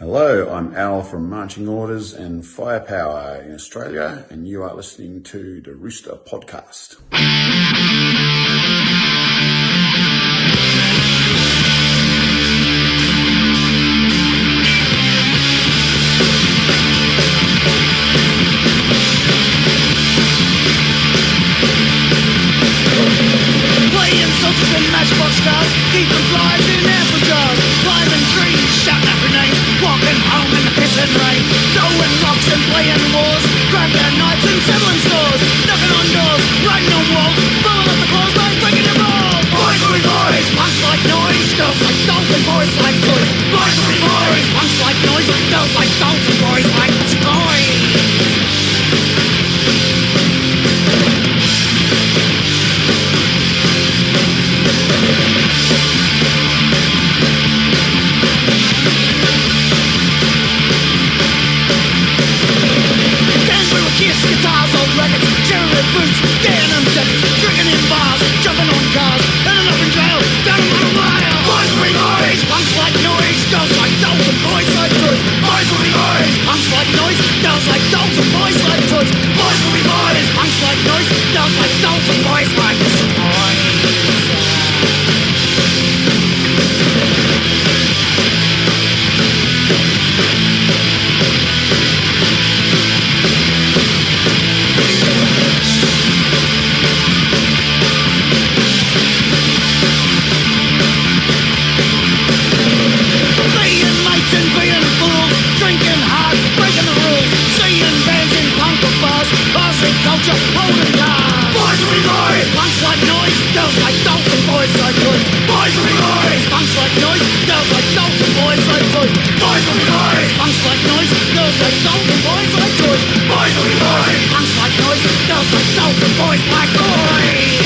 Hello, I'm Al from Marching Orders and Firepower in Australia, and you are listening to the Roosta podcast. Playing soldiers and matchbox cars, keeping flies in apple jars, climbing trees, shouting out grenades, walking home in the pissing rain, throwing rocks and playing wars, grabbing knives and settling scores, knocking on doors, writing on walls, blowing up the clothes like breaking the balls. Boys will be boys, punks like noise, girls like dolls and boys like toys. Boys will be boys, punks like noise, girls like dolls and boys like toys. Kiss guitars, old records, cherry boots, denim jackets, drinking in bars, jumping on cars, ending up in jail, down a little while. Boys will be boys, punks like noise, girls like dolls and boys like toys. Boys will be boys, punks like noise, girls like dolls and boys like toys. Boys will be boys, punks like noise, girls like dolls and boys like toys. Culture, holding cars. Boys will be boys, punks like noise, girls like dolls and boys like toys. Boys will be boys, punks like noise, girls like dolls and boys like toys. Boys will be boys, punks like noise, girls like dolls and boys like toys. Boys will be boys, punks like noise, girls like dolls and boys like toys.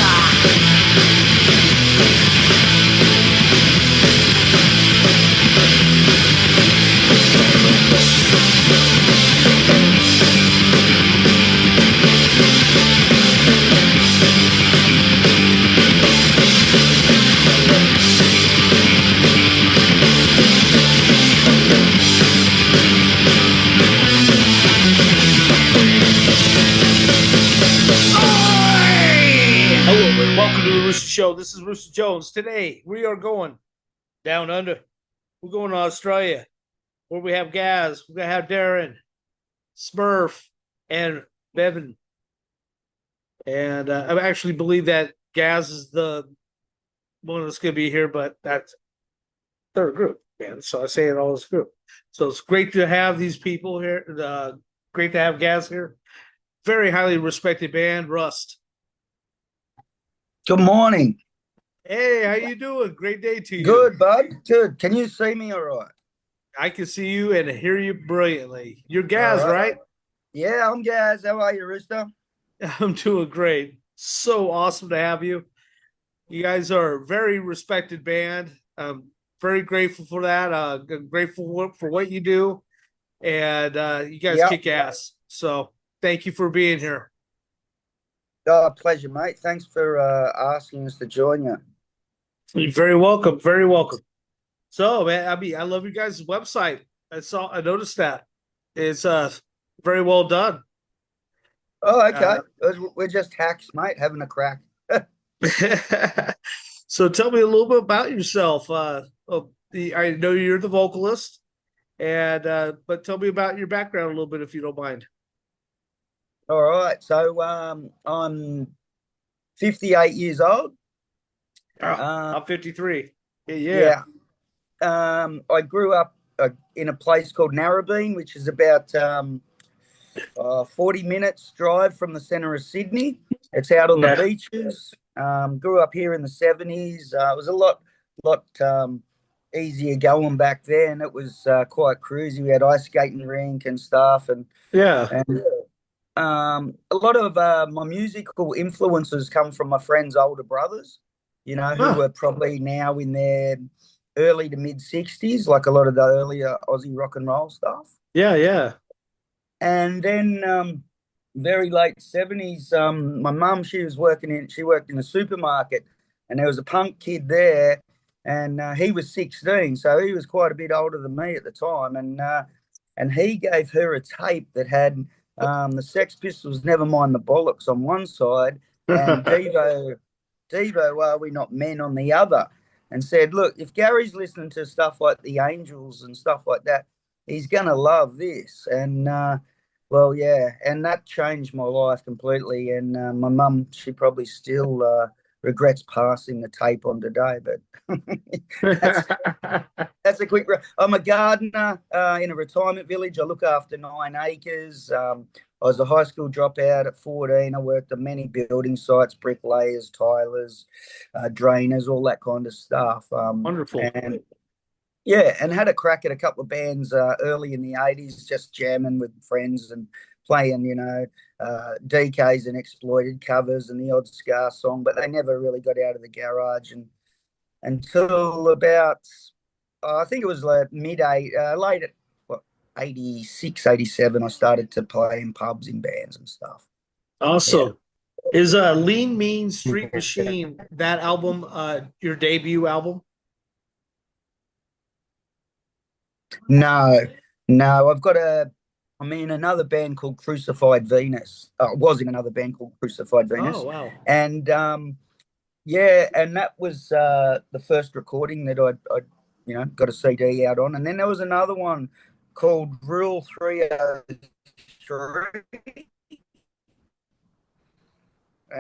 Welcome to the Roosta Show. This is Roosta Jones. Today we are going down under. We're going to Australia, where we have Gazz. We're gonna have Darren, Smurf, and Bevan. And I actually believe that Gazz is the one that's gonna be here, but that's third group, man. So I say it all as a group. So it's great to have these people here. Great to have Gazz here. Very highly respected band, Rust. Good morning. Hey, how you doing? Great day to you. Good, bud. Good. Can you see me all right? I can see you and hear you brilliantly. You're Gazz, right? Yeah, I'm Gazz. How are you, Rooster? I'm doing great. So awesome to have you. You guys are a very respected band. I'm very grateful for that. Grateful for what you do. And you guys kick ass. So thank you for being here. Oh, pleasure, mate. Thanks for asking us to join you. You're very welcome. Very welcome. So, man, I love you guys' website. I noticed that. It's very well done. Oh, okay. We're just hacks, mate, having a crack. So tell me a little bit about yourself. I know you're the vocalist, and but tell me about your background a little bit, if you don't mind. All right. So I'm 58 years old. I'm 53. Yeah. I grew up in a place called Narrabeen, which is about 40 minutes drive from the centre of Sydney. It's out on the beaches. Grew up here in the 70s. It was a lot easier going back then. It was quite cruisy. We had ice skating rink and stuff, and a lot of my musical influences come from my friends' older brothers, who were probably now in their early to mid 60s, like a lot of the earlier Aussie rock and roll stuff. Yeah. And then very late 70s, my mum, she worked in a supermarket, and there was a punk kid there and he was 16, so he was quite a bit older than me at the time, and he gave her a tape that had the Sex Pistols, Never Mind the Bollocks on one side, and Devo, Are We Not Men on the other, and said, look, if Gary's listening to stuff like the Angels and stuff like that, he's gonna love this. And well, yeah, and that changed my life completely. And my mum, she probably still regrets passing the tape on today, but that's that's a quick. I'm a gardener in a retirement village. I look after 9 acres. I was a high school dropout at 14. I worked on many building sites, bricklayers, tilers, drainers, all that kind of stuff. Wonderful. And yeah, and had a crack at a couple of bands early in the 80s, just jamming with friends and playing, DKs and Exploited covers and the odd Scar song, but they never really got out of the garage. And until about, I think it was late 86, 87, I started to play in pubs in bands and stuff. Awesome. Yeah. Is Lean Mean Street Machine, that album, your debut album? No, I've got another band called Crucified Venus. I was in another band called Crucified Venus. Oh, wow. And yeah, and that was the first recording that I got a CD out on. And then there was another one called Rule 303.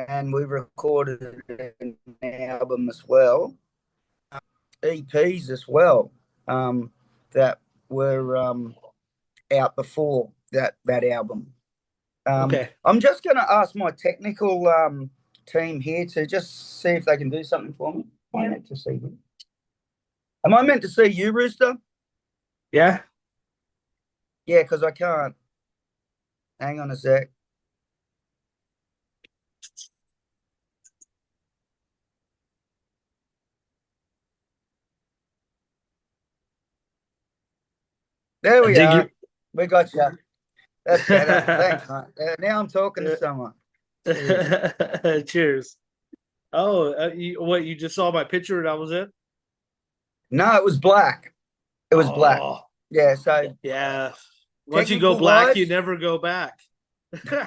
And we recorded an album as well, EPs as well, that were out before that album. Okay. I'm just going to ask my technical team here to just see if they can do something for me. Am I meant to see you? Am I meant to see you, Rooster? Yeah. Yeah, because I can't. Hang on a sec. There we are. We got you. That's better. Thanks, mate. Now I'm talking to someone. Cheers. Cheers. Oh, you just saw my picture and that was it? No, it was black. It was black. Yeah, so. Yeah. Once you go black, you never go back.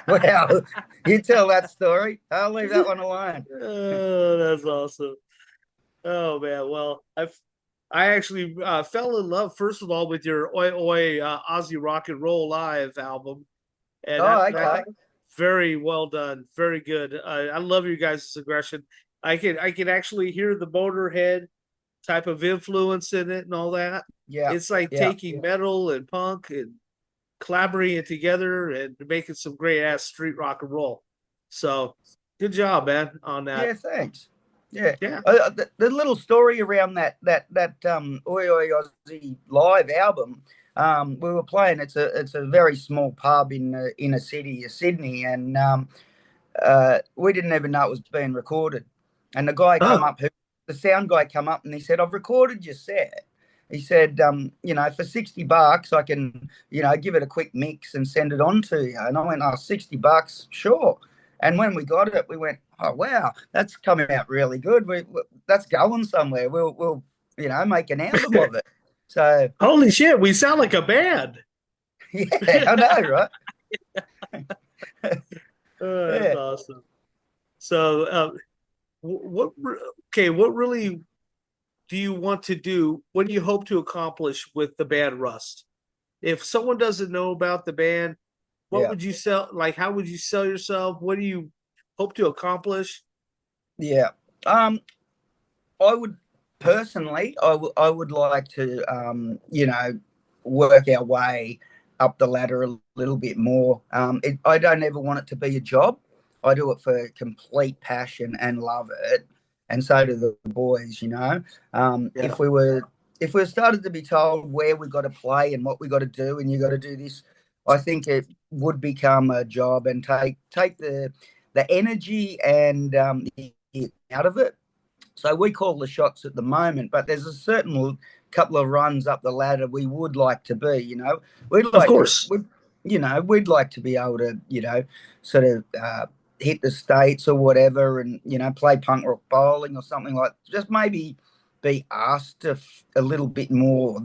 Well, you tell that story. I'll leave that one alone. Oh, that's awesome. Oh, man. Well, I actually fell in love, first of all, with your Oi Oi Aussie Rock and Roll Live album. And okay. Very well done. Very good. I love your guys' aggression. I can actually hear the Motorhead type of influence in it and all that. Yeah. It's like taking metal and punk and collaborating it together and making some great ass street rock and roll. So good job, man, on that. Yeah, thanks. Yeah. The little story around that Oi Oi Aussie Live album, we were playing. It's a very small pub in the inner city of Sydney, and we didn't even know it was being recorded. And the guy come up, the sound guy come up, and he said, "I've recorded your set." He said, for $60, I can, give it a quick mix and send it on to you. And I went, $60, sure. And when we got it, we went, oh, wow, that's coming out really good. That's going somewhere. We'll make an album of it. So holy shit, we sound like a band. Yeah, I know, right? That's awesome. So, what really do you want to do? What do you hope to accomplish with the band Rust? If someone doesn't know about the band, what would you sell? Like, how would you sell yourself? What do you hope to accomplish? Yeah. I would personally, I would like to, work our way up the ladder a little bit more. I don't ever want it to be a job. I do it for complete passion and love it. And so do the boys, If we started to be told where we got to play and what we got to do, and you got to do this, I think it would become a job and take the energy and out of it. So we call the shots at the moment, but there's a certain couple of runs up the ladder we would like to be. We'd like, of course, we'd like to be able to, sort of hit the States or whatever, and play punk rock bowling or something like. Just maybe be asked a little bit more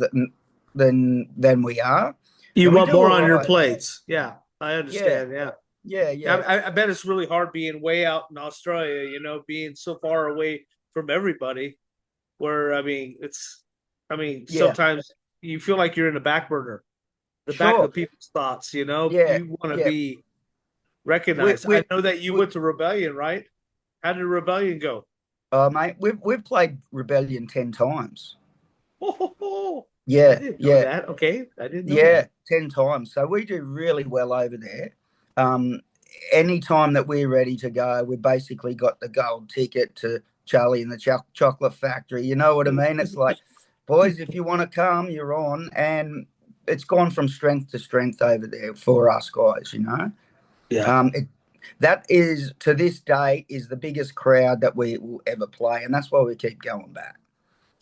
than we are. You And we want do more all on your right. plates. Yeah, I Yeah, understand. Yeah. yeah, Yeah, yeah, I bet it's really hard being way out in Australia, being so far away from everybody. Where yeah. sometimes you feel like you're in the back burner, the back Sure. of people's thoughts. Yeah, You want to yeah. be We recognized. I we know that you we went to Rebellion, right? How did Rebellion go? mate, we've played Rebellion 10 times. Oh, I Yeah, didn't know yeah, that. Okay, I didn't know yeah, that. 10 times. So we do really well over there. Um, Anytime that we're ready to go, we basically got the gold ticket to Charlie and the Chocolate Factory. You know what I mean? It's like, boys, if you want to come, you're on. And it's gone from strength to strength over there for us guys, you know. Yeah, It, that is, to this day, is the biggest crowd that we will ever play. And that's why we keep going back,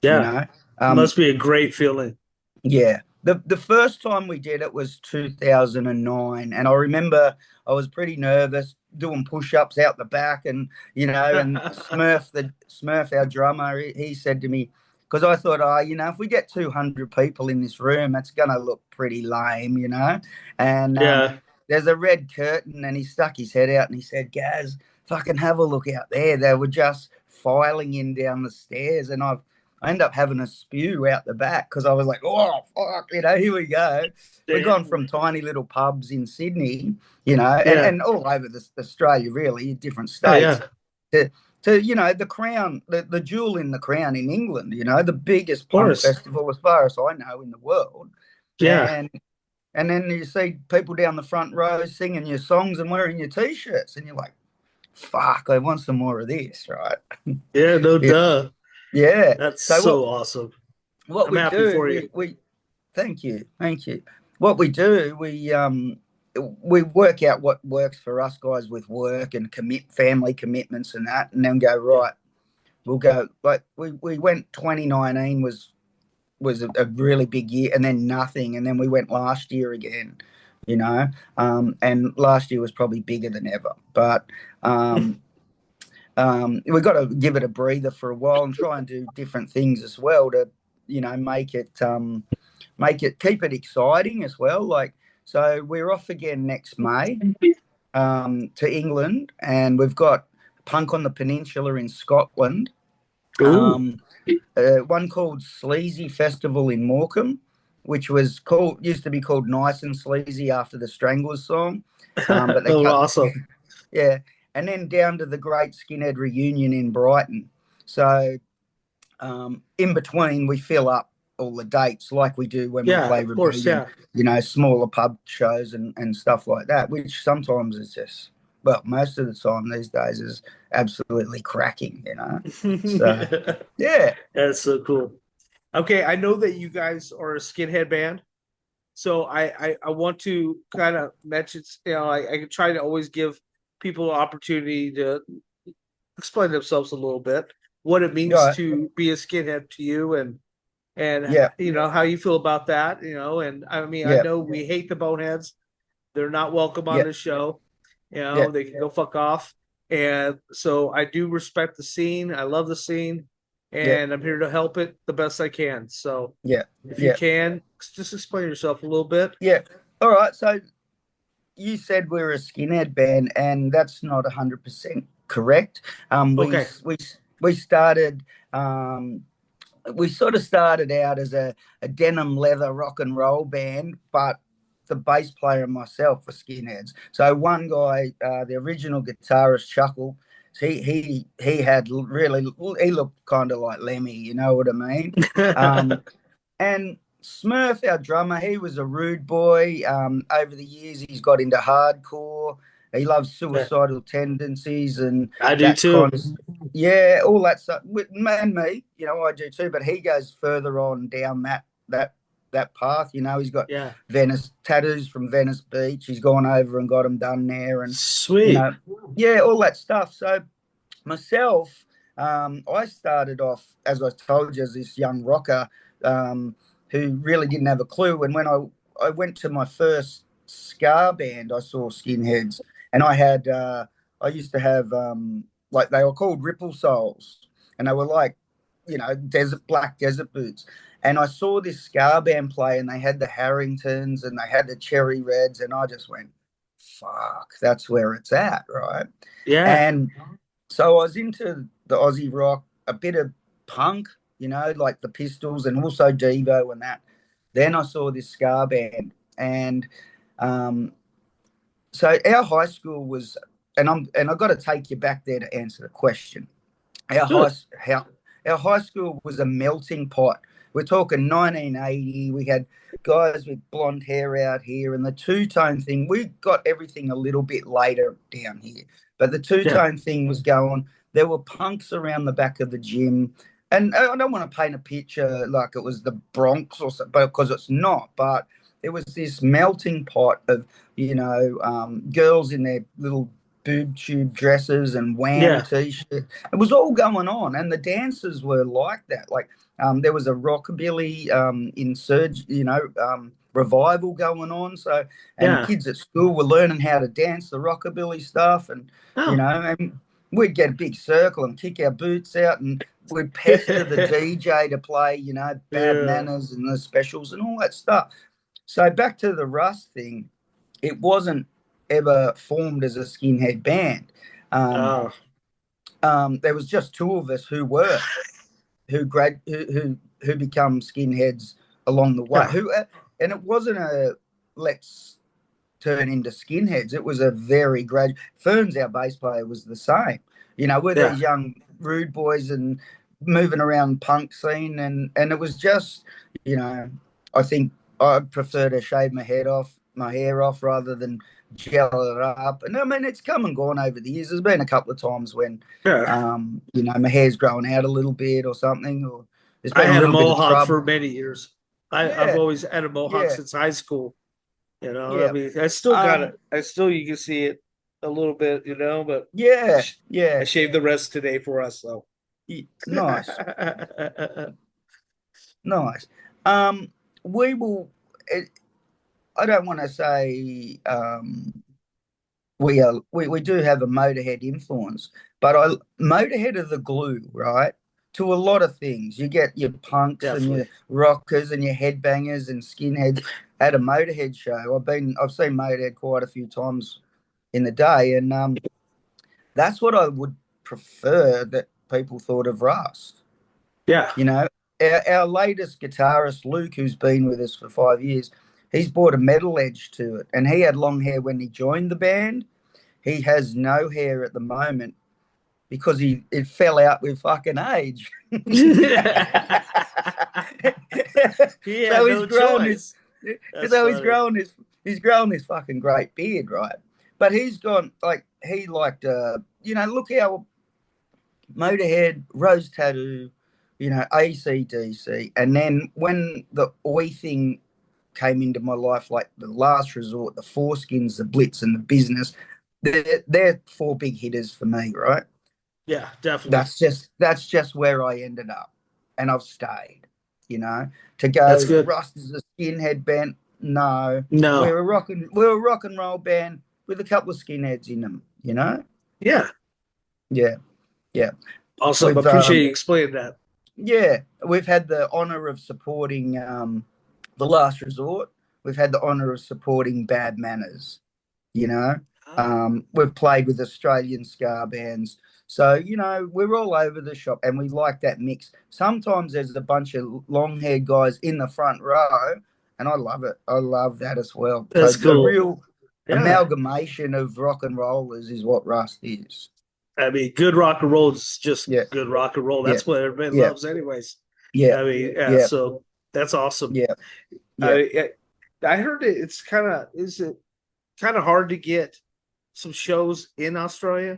you yeah. know. Must be a great feeling. Yeah. The first time we did it was 2009, and I remember I was pretty nervous doing push-ups out the back, and and Smurf, our drummer, he said to me, because I thought, oh, if we get 200 people in this room, that's gonna look pretty lame, and Yeah, there's a red curtain, and he stuck his head out and he said, Gaz, fucking have a look out there. They were just filing in down the stairs, and I ended up having a spew out the back because I was like, oh, fuck, here we go. We've gone damn. from tiny little pubs in Sydney, and, Yeah, and all over Australia, really, different yeah, states, yeah. Of to the crown, the jewel in the crown in England, the biggest punk course. festival, as far as I know, in the world. Yeah, And and then you see people down the front row singing your songs and wearing your T-shirts, and you're like, fuck, I want some more of this, right? yeah. No Yeah. duh. Yeah. That's So what so awesome. what I'm we happy do, for you. we thank you, thank you. What we do, we work out what works for us guys with work and family commitments and that, and then go Yeah. right. We'll go like we went 2019 was a really big year, and then nothing, and then we went last year again, and last year was probably bigger than ever, but we've got to give it a breather for a while and try and do different things as well to keep it exciting as well. Like, so we're off again next May to England, and we've got Punk on the Peninsula in Scotland. Ooh. Um, One called Sleazy Festival in Morecambe, which used to be called Nice and Sleazy after the Stranglers song, but they Oh, cut. awesome. Yeah, and then down to the Great Skinhead Reunion in Brighton. So in between, we fill up all the dates like we do when we Yeah, play of course. Rebellion, Yeah. smaller pub shows and stuff like that, which sometimes is just, well, most of the time these days is absolutely cracking. So, yeah. That's so cool. Okay, I know that you guys are a skinhead band, so I want to kind of mention, I try to always give people an opportunity to explain themselves a little bit, what it means Yeah. to be a skinhead to you, and Yeah. how you feel about that, and I Yeah. know we hate the boneheads. They're not welcome on Yeah. this show. Yeah. They can go fuck off. And so I do respect the scene. I love the scene, Yeah. and I'm here to help it the best I can. So Yeah. if you Yeah. can, just explain yourself a little bit. Yeah. All right. So you said we're a skinhead band, and that's not 100% correct. We Okay. we we started. We sort of started out as a denim leather rock and roll band, but the bass player and myself were skinheads. So one guy, the original guitarist Chuckle, he had really, he looked kind of like Lemmy, you know what I mean? Um, and Smurf, our drummer, he was a rude boy. Over the years, he's got into hardcore. He loves Yeah, suicidal tendencies and I do that kind too. of, yeah, all that stuff. And me, I do too. But he goes further on down that path. He's got Yeah. Venice tattoos from Venice Beach. He's gone over and got them done there, and you Sweet. know, yeah, all that stuff. So myself, I started off, as I told you, as this young rocker who really didn't have a clue. And when I went to my first ska band, I saw Skinheads, and I used to have like, they were called Ripple Souls, and they were like black desert boots. And I saw this ska band play, and they had the Harringtons and they had the Cherry Reds, and I just went, fuck, that's where it's at, right? Yeah. And so I was into the Aussie rock, a bit of punk, like the Pistols and also Devo and that. Then I saw this ska band, and um, so our high school was, and I've got to take you back there to answer the question. Our high Good. how our high school was a melting pot. We're talking 1980. We had guys with blonde hair out here, and the two-tone thing. We got everything a little bit later down here, but the Yeah. two-tone thing was going. There were punks around the back of the gym, and I don't want to paint a picture like it was the Bronx or something, because it's not. But it was this melting pot of girls in their little boob tube dresses and wham Yeah. t-shirts. It was all going on, and the dances were like that. Like there was a rockabilly revival going on. So, and Yeah. kids at school were learning how to dance the rockabilly stuff, and Oh. and we'd get a big circle and kick our boots out, and we'd pester the DJ to play, Bad Yeah. Manners and the specials and all that stuff. So back to the Rust thing, it wasn't ever formed as a skinhead band. Um, Oh. there was just two of us who become skinheads along the way. Yeah. And it wasn't a let's turn into skinheads. It was a very gradual. Ferns, our bass player, was the same. We're Yeah. these young rude boys and moving around punk scene, and it was just, I think I'd prefer to shave my hair off rather than gel it up. And I mean, it's come and gone over the years. There's been a couple of times when, Yeah. my hair's growing out a little bit or something, or there's I been a had a little bit of mohawk trouble. for many years. I've Yeah, always had a mohawk yeah, since high school. I yeah, mean, I still got um, it. You can see it a little bit, but I, yeah, sh- I yeah. shaved the rest today for us, though. Nice, nice. Um, we will. I don't want to say we do have a Motorhead influence, but Motorhead are the glue, right? To a lot of things. You get your punks and your Definitely. rockers and your headbangers and skinheads at a Motorhead show. I've seen Motorhead quite a few times in the day, and that's what I would prefer that people thought of Rust. Yeah. You know, our latest guitarist, Luke, who's been with us for 5 years, he's brought a metal edge to it. And he had long hair when he joined the band. He has no hair at the moment because it fell out with fucking age. He had so he's no grown this choice. That's so funny. he's grown this fucking great beard, right? But he's gone like he liked look how Motorhead, Rose Tattoo, AC/DC. And then when the Oi thing came into my life, like the Last Resort, the Foreskins, the Blitz, and the Business, they're four big hitters for me, right? Yeah, definitely. That's just where I ended up, and I've stayed. To go That's good. Rust is a skinhead band. No, No. we're a rock and roll band with a couple of skinheads in them. Yeah. Yeah, yeah. Awesome. We've Appreciate you explaining that. Yeah, we've had the honor of supporting the Last Resort. We've had the honor of supporting Bad Manners. You know, Oh, we've played with Australian ska bands. So, we're all over the shop, and we like that mix. Sometimes there's a bunch of long-haired guys in the front row, and I love it. I love that as well. So that's it's a cool. real Yeah. amalgamation of rock and rollers is what Rust is. I mean, good rock and roll is just Yeah, good rock and roll. yeah, That's what everybody yeah, loves, anyways. yeah, I mean, yeah. yeah, So that's awesome. yeah, yeah. I heard it's kind of is it kind of hard to get some shows in Australia.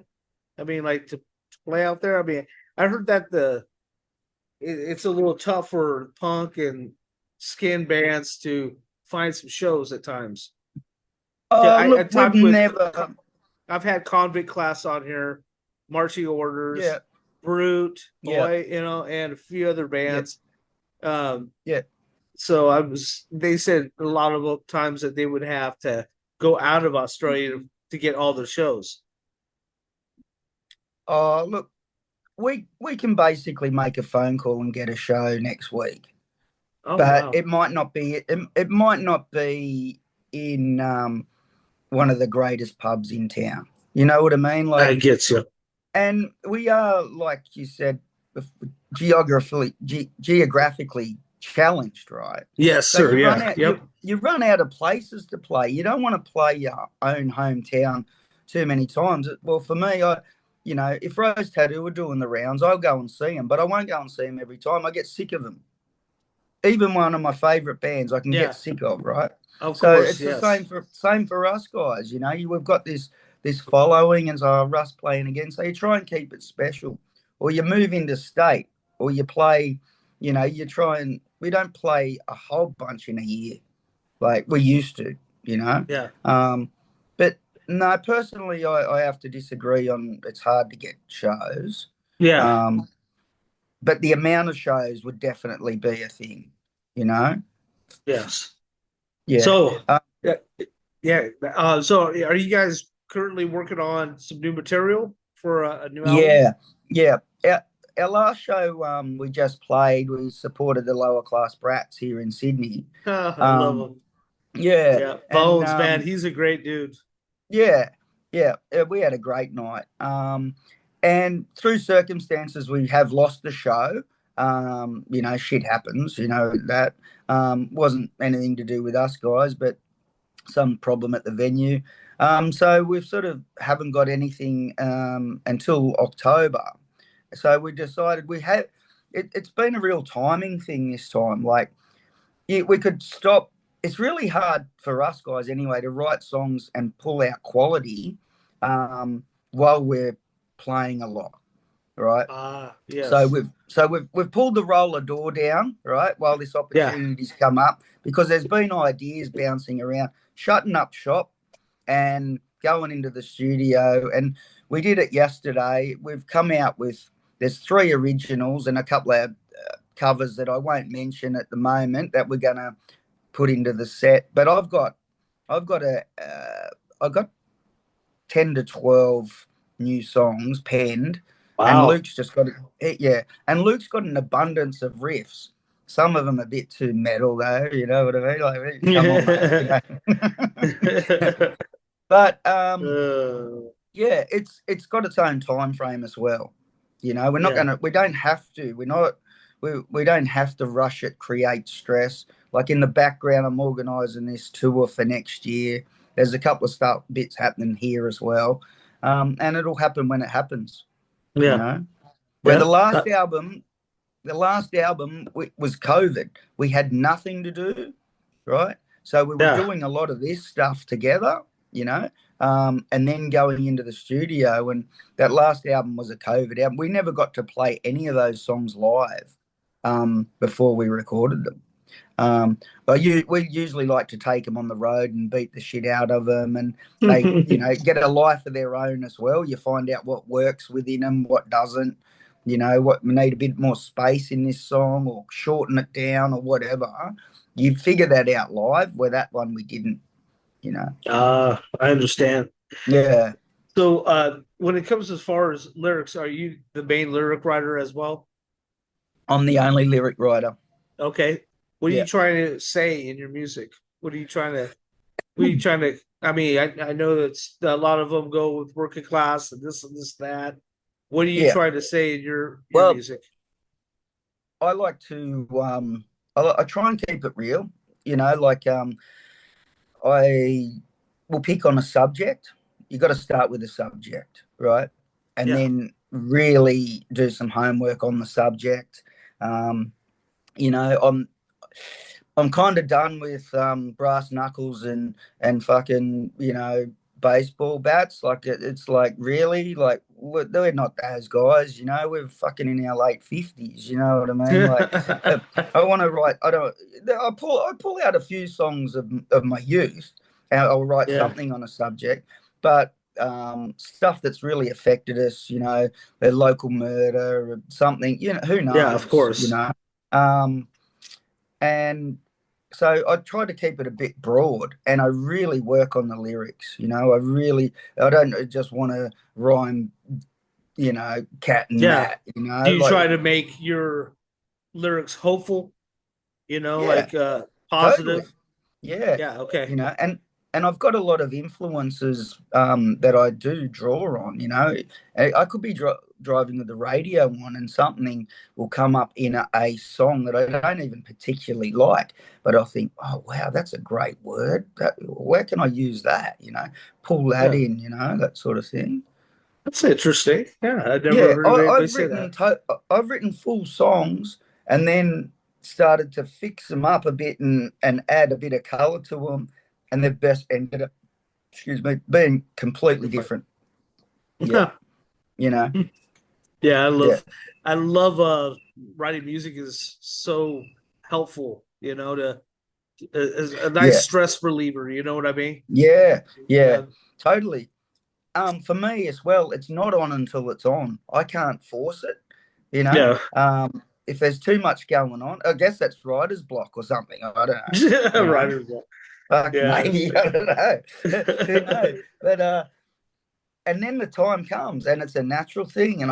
I mean, like to play out there. I mean, I heard that it's a little tough for punk and skin bands to find some shows at times. Yeah, I Look, we've talked with never. I've had Convict Class on here, Marching Orders, Yeah, Brute, yeah, Boy, and a few other yeah, bands. Um, yeah. so they said a lot of times that they would have to go out of Australia to get all the shows. Look, we can basically make a phone call and get a show next week, Oh but wow. it might not be. It might not be in one of the greatest pubs in town. You know what I mean? I Like, get you. and we are, like you said, geographically challenged, right? Yes, So sir. you Yeah. run out Yep. you run out of places to play. You don't want to play your own hometown too many times. Well, for me, if Rose Tattoo are doing the rounds, I'll go and see them, but I won't go and see them every time. I get sick of them. Even one of my favorite bands, I can get Yeah. sick of, right? Of So course. it's the Yes. same for us guys. We've got this following, and so Russ playing again. So you try and keep it special, or you move into state, or you play. You try and we don't play a whole bunch in a year like we used to. You know, Yeah. but no, personally, I have to disagree on it's hard to get shows. Yeah. Um, but the amount of shows would definitely be a thing. You know, Yes. yeah. So, Uh, yeah, yeah. So, are you guys currently working on some new material for a new album? Yeah, yeah. Our last show we just played, we supported the lower class brats here in Sydney. I love Um, him. yeah, Yeah, and Bones, man, he's a great dude. yeah, we had a great night. And through circumstances, we have lost the show. Shit happens. You know that wasn't anything to do with us guys, but some problem at the venue. So we've sort of haven't got anything until October. So we decided it's been a real timing thing this time. Like, we could stop. It's really hard for us guys anyway to write songs and pull out quality while we're playing a lot, right? So Yes. we've pulled the roller door down, right, while this Yeah. opportunity's come up, because there's been ideas bouncing around, shutting up shop and going into the studio. And we did it yesterday. We've come out with there's 3 originals and a couple of covers that I won't mention at the moment that we're gonna put into the set. But I've got 10 to 12 new songs penned, and Wow. Luke's just got it. Yeah, and Luke's got an abundance of riffs. Some of them a bit too metal, though. You know what I mean? Like, come on, mate. But yeah, it's got its own time frame as well. We're not yeah. gonna. We don't have to. We're not. We don't have to rush it, create stress. Like in the background, I'm organising this tour for next year. There's a couple of bits happening here as well, and it'll happen when it happens. You Yeah. know, where Yeah. the last album was COVID. We had nothing to do, right? So we were Yeah. doing a lot of this stuff together, and then going into the studio. And that last album was a COVID album. We never got to play any of those songs live before we recorded them. But we usually like to take them on the road and beat the shit out of them, and they, get a life of their own as well. You find out what works within them, what doesn't. What we need a bit more space in this song, or shorten it down, or whatever. You figure that out live. Where that one we didn't. I understand. Yeah, So, when it comes as far as lyrics, are you the main lyric writer as well? I'm the only lyric writer. Okay. What are you Yeah. trying to say in your music? What are you trying to? What are you trying to? I mean, I know that a lot of them go with working class and this that. What are you Yeah. trying to say in your Well, music? I like to I try and keep it real. Like I will pick on a subject. You got to start with a subject, right? And Yeah. then really do some homework on the subject. Um, you know, I'm I'm kind of done with brass knuckles and fucking baseball bats. Like it's like really like we're not those guys. We're fucking in our late 50s. You know what I mean? Like I want to write. I don't. I pull out a few songs of my youth, and I'll write Yeah. something on a subject, but. Stuff that's really affected us, the local murder or something, who knows, Yeah, of course. Um, and so I try to keep it a bit broad, and I really work on the lyrics. I don't just want to rhyme cat and Yeah. mat, Do you like, try to make your lyrics hopeful? yeah, Like totally. positive? Yeah, Yeah. Okay. and I've got a lot of influences that I do draw on. I could be driving with the radio on, and something will come up in a song that I don't even particularly like, but I think, oh wow, that's a great word. Where can I use that? Pull that Yeah. in. That sort of thing. That's interesting. Yeah. I never Yeah, heard anybody say I've written full songs and then started to fix them up a bit and add a bit of color to them, and they've best ended up, excuse me, being completely different. Yeah, that. you know, Yeah, yeah, I love writing music is so helpful, to is a nice yeah, stress reliever, you know what I mean? yeah, yeah, Yeah. totally. For me as well, it's not on until it's on. I can't force it, you know. Yeah. If there's too much going on, I guess that's writer's block or something. I don't know, you know. Writer's block. Fuck, Yeah, that's maybe, I don't know. Who knows? great. But and then the time comes, and it's a natural thing, and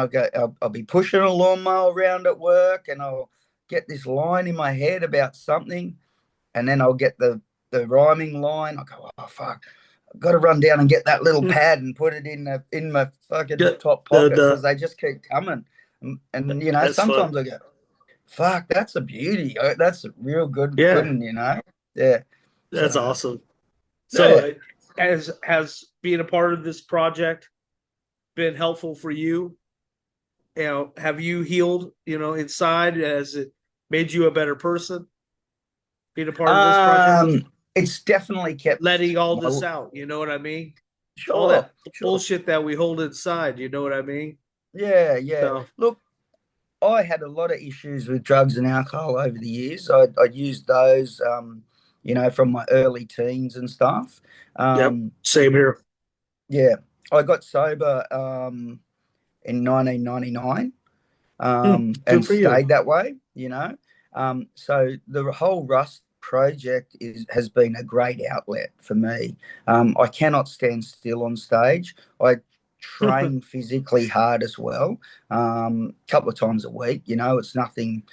I'll be pushing a lawnmower around at work, and I'll get this line in my head about something, and then I'll get the rhyming line. I go, oh fuck, I've got to run down and get that little pad and put it in my fucking Yeah, top pocket because they just keep coming. And that's fun. sometimes I go, fuck, that's a beauty. That's a real good Yeah, pudding. Yeah. that's So awesome. So, yeah. has being a part of this project been helpful for you? Have you healed, inside? Has it made you a better person being a part of this project? It's definitely kept Letting all my this out, you know what I mean? All sure, that sure. bullshit that we hold inside, you know what I mean? Yeah, yeah. So, Look, I had a lot of issues with drugs and alcohol over the years. I used those, from my early teens and stuff. yep, Um, same here. yeah, I got sober in 1999 Good and for you. stayed that way. So the whole Rust project has been a great outlet for me. I cannot stand still on stage. I train physically hard as well, a couple of times a week. It's nothing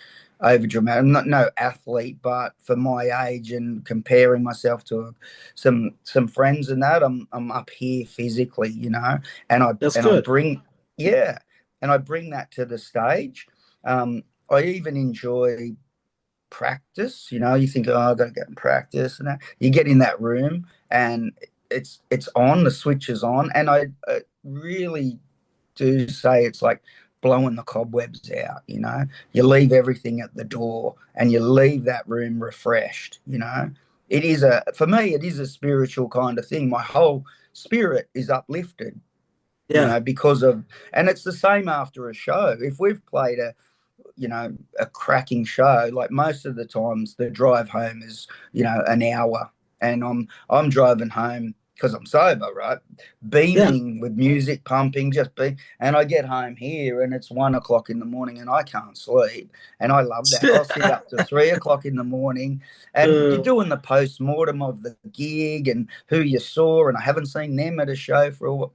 over dramatic. I'm not no athlete, but for my age and comparing myself to some friends and that, I'm up here physically. And I That's and I good. bring yeah, and I bring that to the stage. I even enjoy practice. You think, oh, I got to get in practice, and that. You get in that room, and it's on. The switch is on, and I really do say it's like blowing the cobwebs out. You leave everything at the door, and you leave that room refreshed. It is for me, it is a spiritual kind of thing. My whole spirit is uplifted Yeah. because of, and it's the same after a show. If we've played a cracking show, like most of the times the drive home is, an hour, and I'm driving home because I'm sober, right? Yeah. Beaming with music pumping, and I get home here and it's 1 o'clock in the morning and I can't sleep. And I love that. I'll sit up to 3 o'clock in the morning and you're uh, doing the post-mortem of the gig and who you saw, and I haven't seen them at a show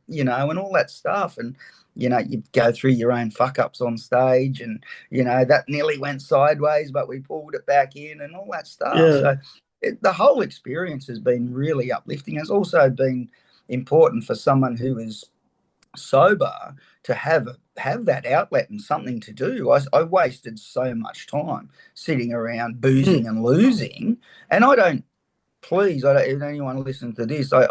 and all that stuff. And you go through your own fuck ups on stage, and that nearly went sideways, but we pulled it back in and all that stuff. yeah. So the whole experience has been really uplifting. It's also been important for someone who is sober to have that outlet and something to do. I wasted so much time sitting around Hmm. boozing and losing, and I don't. Please, I don't, if anyone listens to this, I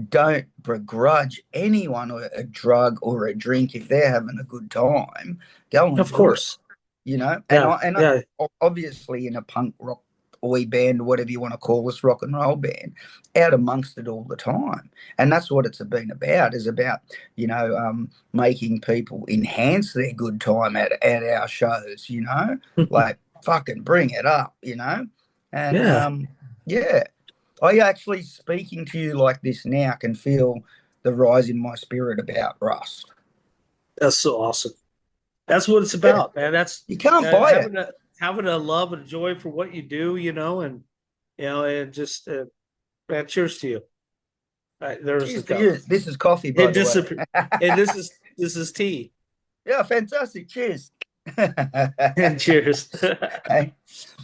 don't begrudge anyone a drug or a drink if they're having a good time. Go and Of do it, course. And Yeah. I Yeah. obviously in a punk rock oi band, whatever you want to call us, rock and roll band, out amongst it all the time, and that's what it's been about. Is about making people enhance their good time at our shows. Like fucking bring it up. And Yeah. yeah. I actually, speaking to you like this now, can feel the rise in my spirit about Rust. That's so awesome. That's what it's Yeah, about, man. That's you can't buy it. having a love and joy for what you do, and and just man, cheers to you. All right, there's the Cheers to cup. you. This is coffee, by It the way. disappeared. And this is tea. Yeah, fantastic. Cheers. And cheers. Hey,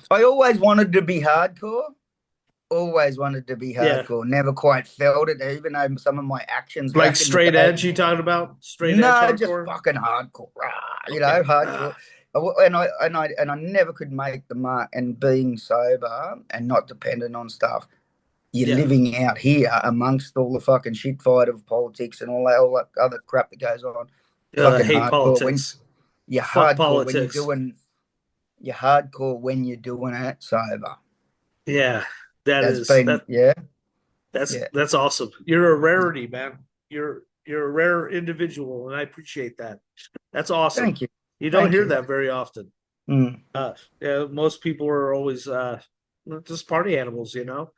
I always wanted to be hardcore. Always wanted to be Yeah. hardcore. Never quite felt it, even though some of my actions Like back in the straight day. edge, you talking about? Straight edge No, just hardcore? fucking hardcore, rah, Okay. hardcore. And I never could make the mark. And being sober and not dependent on stuff, you're Yeah. living out here amongst all the fucking shit fight of politics and all that other crap that goes on. Fucking Hate hardcore. When politics. you're Fuck hardcore when politics. you're hardcore when you're doing it sober. Yeah. That That's is been yeah. that's awesome. You're a rarity, man. You're a rare individual, and I appreciate that. That's awesome. Thank you. You don't Thank hear you. that very often. Mm. Yeah, most people are always just party animals, you know.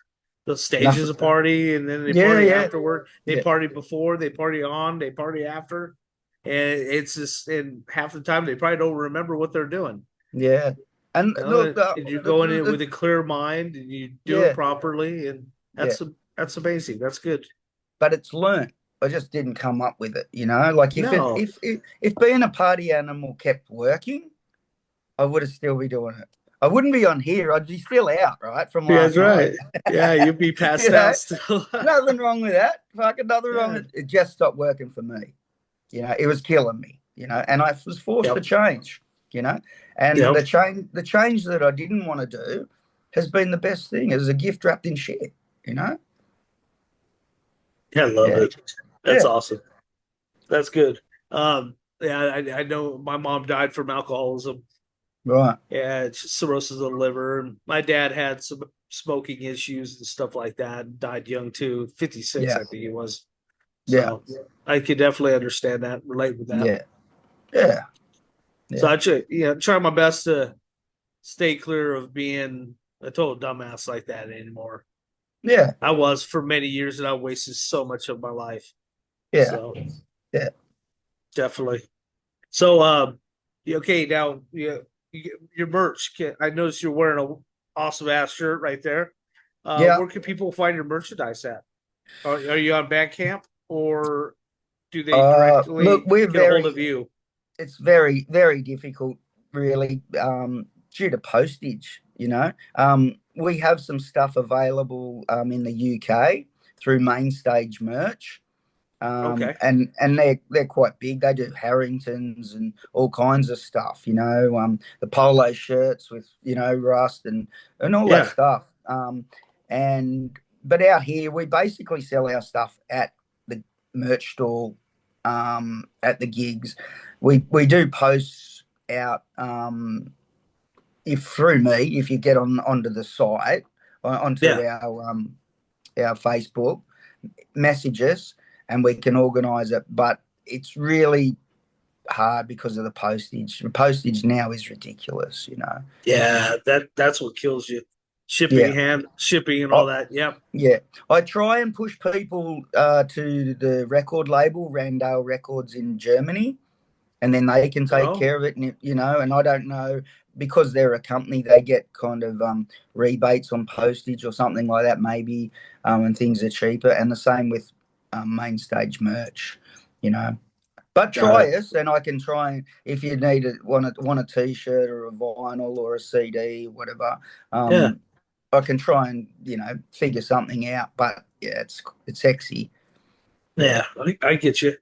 The stage is a party, and then they party afterward. They party before, they party on, they party after, and it's just. And half the time they probably don't remember what they're doing. Yeah. And You know, look, and you go in it with a clear mind, and you do it properly, and yeah, that's amazing. That's good. but it's learnt. I just didn't come up with it, you know. Like No, if being a party animal kept working, I would have still be doing it. I wouldn't be on here. I'd be still out, right, from yeah, last that's right. night. Yeah, you'd be passed You know, out still. nothing wrong with that. Fucking nothing wrong Yeah. with it. It just stopped working for me. You know, it was killing me. You know, and I was forced to change. You know, and the change that I didn't want to do has been the best thing. It was a gift wrapped in shit. You know. Yeah, I love it. That's Yeah. awesome. That's good. Yeah, I know my mom died from alcoholism. Right. Yeah, it's cirrhosis of the liver. And my dad had some smoking issues and stuff like that, and died young too, 56, Yeah. I think he was. Yeah. So I could definitely understand that, relate with that. Yeah. Yeah. So I try my best to stay clear of being a total dumbass like that anymore. Yeah. I was for many years, and I wasted so much of my life. Yeah. So Yeah. definitely. So okay, now your merch. I noticed you're wearing an awesome ass shirt right there. Yeah. Where can people find your merchandise at? Are you on Bandcamp, or do they Look, directly we're get a hold of you? it's very, very difficult, really, due to postage, you know. We have some stuff available in the UK through Mainstage Merch. Okay. And they're quite big. They do Harringtons and all kinds of stuff, you know, the polo shirts with, you know, Rust and all that stuff. But out here we basically sell our stuff at the merch stall, at the gigs. We do posts out, if through me, if you get onto the site, onto our Facebook, messages, and we can organise it. But it's really hard because of the postage. The postage now is ridiculous, you know. Yeah, that's what kills you. Shipping and all that. Yep. Yeah. I try and push people to the record label, Randale Records in Germany, and then they can take care of it. And, you know, and I don't know, because they're a company, they get kind of rebates on postage or something like that, maybe, and things are cheaper. And the same with Mainstage Merch, you know. But try us, and I can try. And if you need want a T-shirt or a vinyl or a CD, whatever, I can try and, you know, figure something out. But yeah, it's sexy. Yeah, I get you.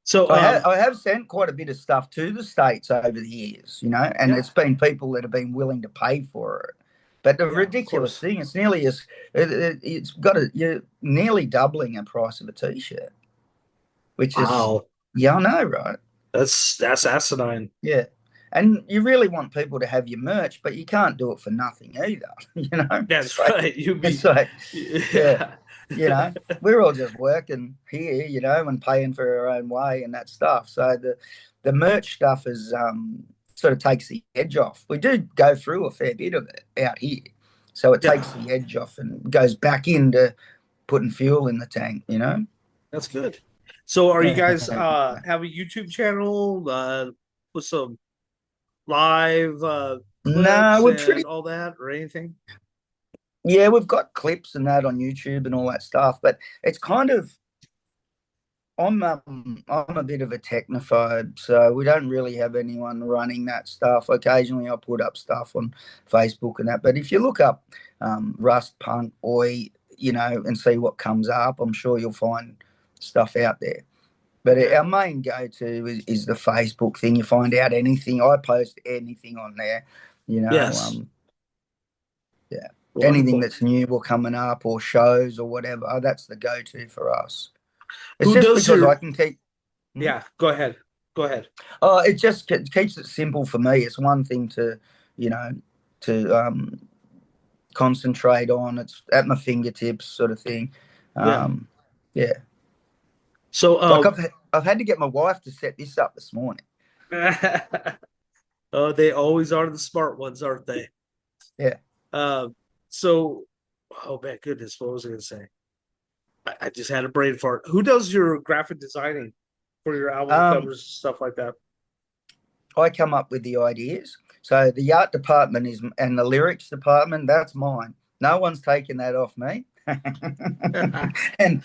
So I have sent quite a bit of stuff to the States over the years, you know, and it's been people that have been willing to pay for it. But the ridiculous thing, it's nearly you're nearly doubling the price of a T-shirt, which is I know, right? That's asinine. Yeah. And you really want people to have your merch, but you can't do it for nothing either. You know, that's right. It's like, yeah, you know, we're all just working here, you know, and paying for our own way and that stuff. So the merch stuff is sort of takes the edge off. We do go through a fair bit of it out here, so it takes the edge off and goes back into putting fuel in the tank. You know, that's good. So, are you guys have a YouTube channel with some live no, we're all that or anything? Yeah, we've got clips and that on YouTube and all that stuff, but it's kind of, I'm a bit of a technophobe, so we don't really have anyone running that stuff. Occasionally, I put up stuff on Facebook and that. But if you look up Rust Punk Oi, and see what comes up, I'm sure you'll find stuff out there. But our main go-to is the Facebook thing. You find out anything. I post anything on there. Yes. Yeah. Wonderful. Anything that's new or coming up or shows or whatever, that's the go-to for us. It's Who just does because your? I can keep. Yeah, go ahead. Go ahead. It just keeps it simple for me. It's one thing to concentrate on. It's at my fingertips, sort of thing. Yeah. So, Like I've had to get my wife to set this up this morning. oh, they always are the smart ones, aren't they? Yeah. So, oh my goodness, what was I going to say? I just had a brain fart. Who does your graphic designing for your album covers, stuff like that? I come up with the ideas. So the art department and the lyrics department, that's mine. No one's taken that off me. and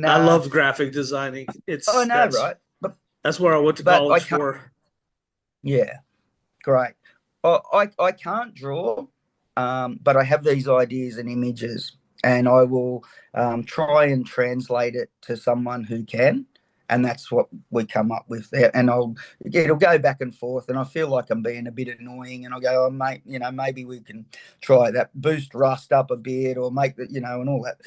I love graphic designing. I know, right? That's where I went to college for. Yeah, great. I can't draw, but I have these ideas and images, and I will try and translate it to someone who can, and that's what we come up with there. And it'll go back and forth, and I feel like I'm being a bit annoying, and I'll go, oh, mate, maybe we can try that, boost Rust up a bit, or make that, and all that.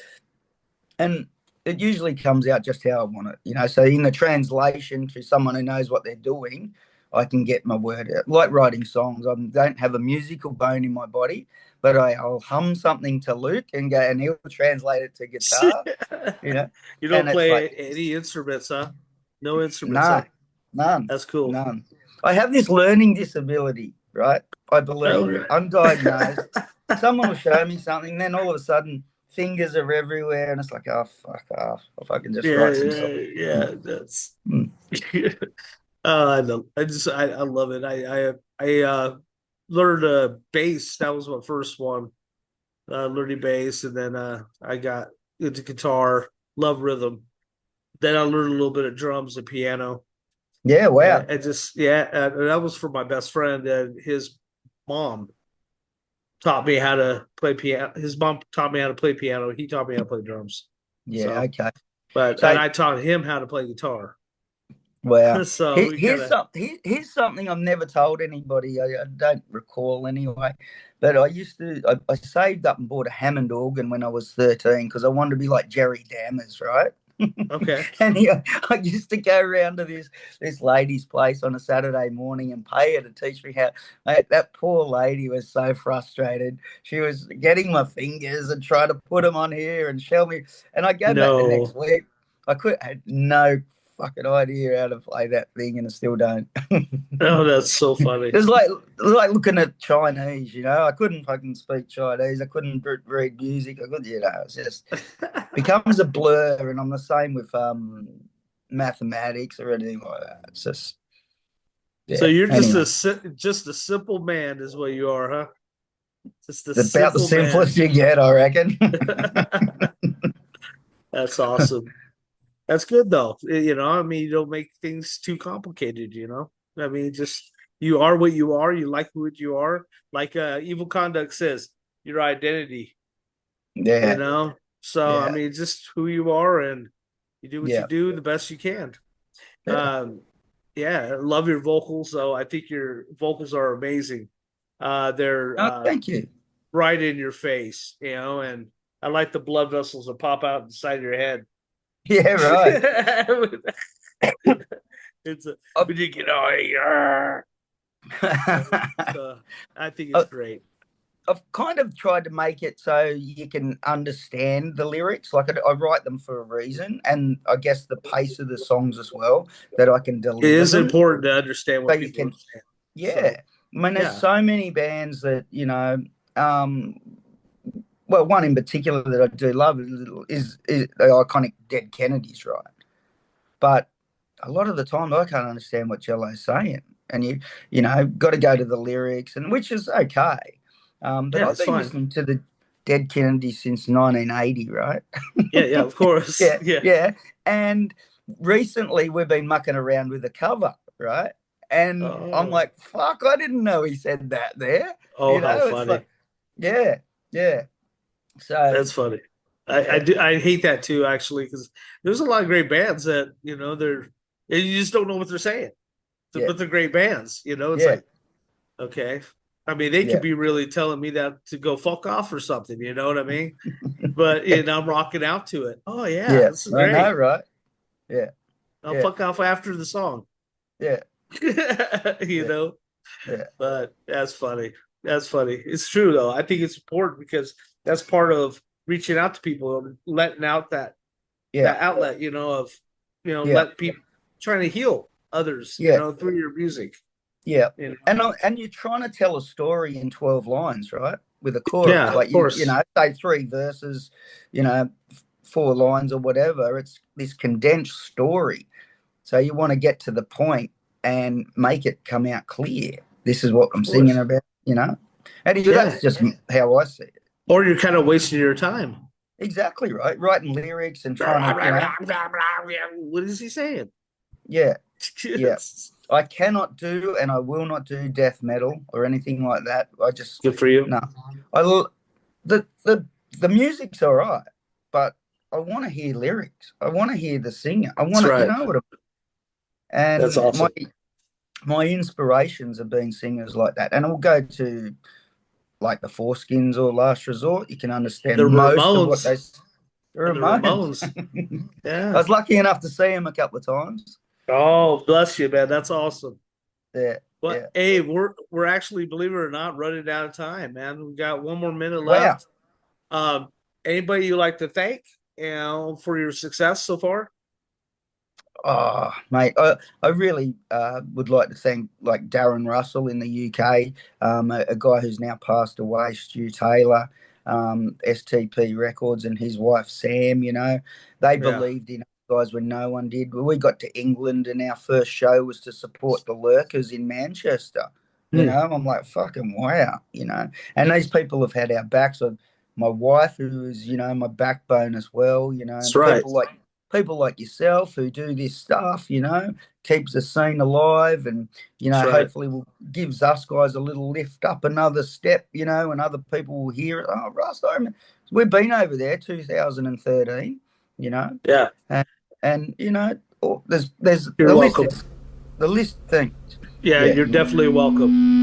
And it usually comes out just how I want it, So in the translation to someone who knows what they're doing, I can get my word out. Like writing songs, I don't have a musical bone in my body, but I'll hum something to Luke and he'll translate it to guitar. You don't play any instruments, huh? No instruments. No, huh? None. That's cool. None. I have this learning disability, right? I believe undiagnosed. Someone will show me something, then all of a sudden fingers are everywhere, and it's like, oh, fuck off. If I can just write some songs. Yeah, that's. I love it. I learned bass. That was my first one. Learning bass, and then I got into guitar. Love rhythm. Then I learned a little bit of drums and piano. Yeah, wow. And that was for my best friend. And his mom taught me how to play piano. His mom taught me how to play piano. He taught me how to play drums. Yeah, okay. And I taught him how to play guitar. Wow. So here's something I've never told anybody. I don't recall anyway. But I saved up and bought a Hammond organ when I was 13 because I wanted to be like Jerry Dammers, right? Okay. And I used to go around to this lady's place on a Saturday morning and pay her to teach me how. Mate, that poor lady was so frustrated. She was getting my fingers and trying to put them on here and show me. And I go back the next week. I had no fucking idea how to play that thing, and I still don't. Oh, that's so funny. It's like looking at Chinese, I couldn't fucking speak Chinese. I couldn't read music. It's just becomes a blur, and I'm the same with mathematics or anything like that. It's just so you're just a simple man, is what you are, huh? Just about the simplest you get, I reckon. That's awesome. That's good though. You don't make things too complicated, just you are what you are. You like what you are. Like Evil Conduct says, your identity. Yeah. So, just who you are, and you do what you do the best you can. I love your vocals though. I think your vocals are amazing. They're thank you. Right in your face, and I like the blood vessels that pop out inside your head. Yeah, right. It's when you get I think it's great. I've kind of tried to make it so you can understand the lyrics. Like I write them for a reason, and I guess the pace of the songs as well, that I can deliver. It is important to understand what people understand. Yeah. There's so many bands that, well, one in particular that I do love is the iconic Dead Kennedys, right? But a lot of the time I can't understand what Jello's saying. And you got to go to the lyrics, and which is okay. But I've been listening to the Dead Kennedys since 1980, right? Yeah, of course. Yeah. And recently we've been mucking around with the cover, right? And I'm Oh. like, fuck, I didn't know he said that there. Oh, You know, how it's funny. like, yeah. So That's funny. I hate that too, actually, because there's a lot of great bands that, you know, you just don't know what they're saying. Yeah. But they're great bands, you know. It's Yeah. like, okay. I mean, they Yeah. could be really telling me that to go fuck off or something, you know what I mean? But you know, I'm rocking out to it. Oh yeah, this is I great. know, right? Yeah. I'll Yeah. fuck off after the song. Yeah. You know? Yeah. But that's funny. That's funny. It's true though. I think it's important because that's part of reaching out to people and letting out that Yeah. outlet, you know, of Yeah. let people trying to heal others, you Yeah. know, through your music. Yeah. You know? And you're trying to tell a story in 12 lines, right? With a chorus. Yeah, like of course. you know, say 3 verses, you know, 4 lines or whatever. It's this condensed story. So you want to get to the point and make it come out clear. This is what I'm singing about, you know? And that's just how I see it. Or you're kind of wasting your time. Exactly right. Writing lyrics and trying to, what is he saying? Yeah. Yeah. I cannot do and I will not do death metal or anything like that. I just Good for you. No. The music's all right, but I want to hear lyrics. I want to hear the singer. I want to, you know what I mean? And that's awesome. My inspirations have been singers like that. And I'll go to like the Foreskins or Last Resort. You can understand the most Ramones. of what they The Ramones. Yeah. I was lucky enough to see him a couple of times. Oh, bless you, man. That's awesome. Yeah. But yeah. hey, we're actually, believe it or not, running out of time, man. We got 1 more minute left. Wow. Anybody you like to thank, you know, for your success so far? Oh, mate, I really would like to thank like Darren Russell in the UK, a guy who's now passed away, Stu Taylor, STP Records, and his wife Sam. You know, they believed in us guys when no one did. We got to England and our first show was to support the Lurkers in Manchester. You know, I'm like, fucking wow, you know. And these people have had our backs. So my wife, who is, you know, my backbone as well, you know. That's right. People like yourself who do this stuff, you know, keeps the scene alive and, you know, hopefully gives us guys a little lift up another step, you know, and other people will hear it. Oh, Roosta, we've been over there 2013, you know. Yeah. And you know, there's you're the welcome. The list thing. Yeah, you're definitely welcome.